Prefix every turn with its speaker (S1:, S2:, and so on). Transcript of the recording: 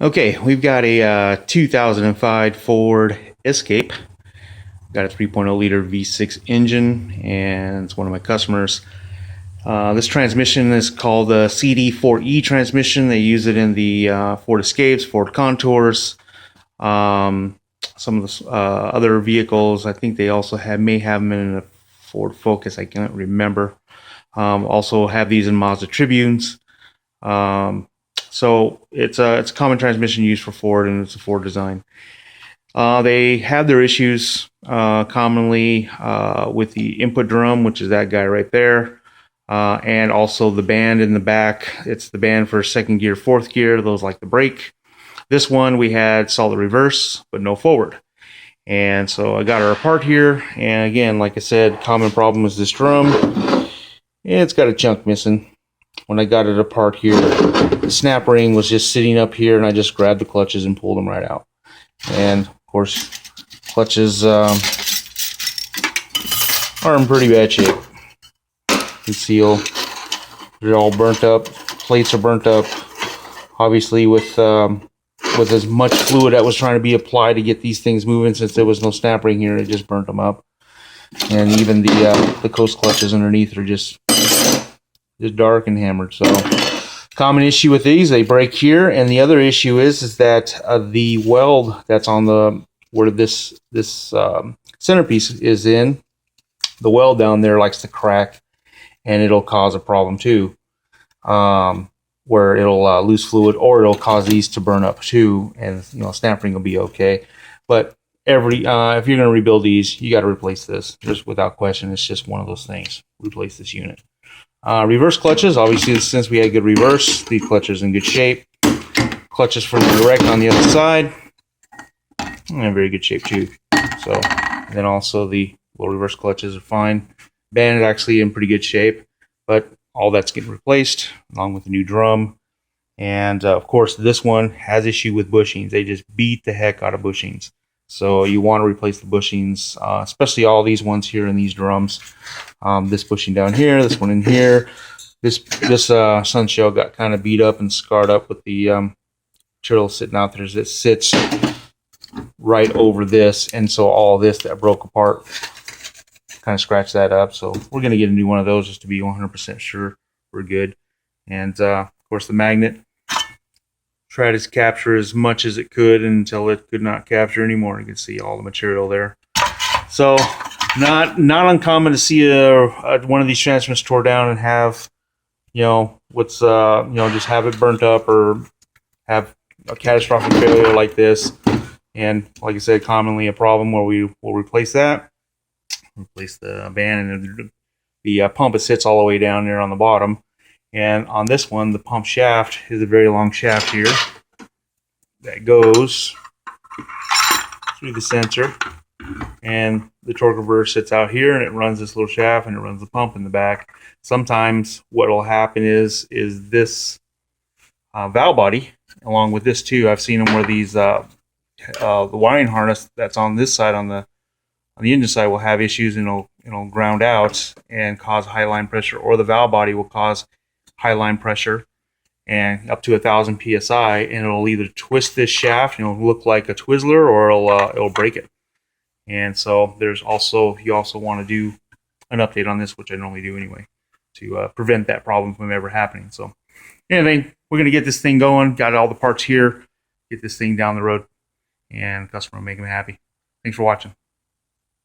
S1: Okay, we've got a 2005 Ford Escape. Got a 3.0 liter V6 engine, and it's one of my customers. This transmission is called the CD4E transmission. They use it in the Ford Escapes, Ford Contours, some of the other vehicles. I think they also may have them in a Ford Focus. I can't remember. Also have these in Mazda Tribunes. So it's a common transmission used for Ford, and it's a Ford design. They have their issues commonly with the input drum, which is that guy right there, and also the band in the back. It's the band for second gear, fourth gear. Those like the brake. This one we had solid reverse, but no forward. And so I got her apart here, and again, like I said, common problem is this drum. It's got a chunk missing. When I got it apart here, the snap ring was just sitting up here, and I just grabbed the clutches and pulled them right out. And of course, clutches are in pretty bad shape. You can see they're all burnt up. Plates are burnt up. Obviously, with as much fluid that was trying to be applied to get these things moving, since there was no snap ring here, it just burnt them up. And even the coast clutches underneath are just dark and hammered. So common issue with these, they break here. And the other issue is that the weld that's on where this centerpiece is in, the weld down there likes to crack, and it'll cause a problem too, where it'll lose fluid, or it'll cause these to burn up too. And snap ring will be okay, but if you're going to rebuild these, you got to replace this, just without question. It's just one of those things. Replace this unit. Reverse clutches, obviously, since we had good reverse, the clutches in good shape. Clutches for the direct on the other side, in very good shape too. So, then also the low reverse clutches are fine. Band is actually in pretty good shape, but all that's getting replaced along with the new drum. And of course, this one has issue with bushings. They just beat the heck out of bushings. So you want to replace the bushings, especially all these ones here in these drums. This bushing down here, this one in here. This sunshell got kind of beat up and scarred up with the material sitting out there. It sits right over this, and so all this that broke apart kind of scratched that up. So we're going to get a new one of those just to be 100% sure we're good. And of course, the magnet tried to capture as much as it could until it could not capture anymore. You can see all the material there. So not uncommon to see one of these transmissions tore down and have just have it burnt up or have a catastrophic failure like this. And like I said, commonly a problem where we will replace that, replace the band, and the pump, it sits all the way down there on the bottom. And on this one, the pump shaft is a very long shaft here that goes through the sensor, and the torque converter sits out here, and it runs this little shaft, and it runs the pump in the back. Sometimes what will happen is this valve body, along with this too. I've seen them where these the wiring harness that's on this side, on the engine side, will have issues, and it'll ground out and cause high line pressure, or the valve body will cause high line pressure and up to 1,000 psi, and it'll either twist this shaft, and it'll look like a Twizzler, or it'll break it. And so you also want to do an update on this, which I normally do anyway, to prevent that problem from ever happening. So anyway, we're going to get this thing going. Got all the parts here. Get this thing down the road, and the customer will make them happy. Thanks for watching.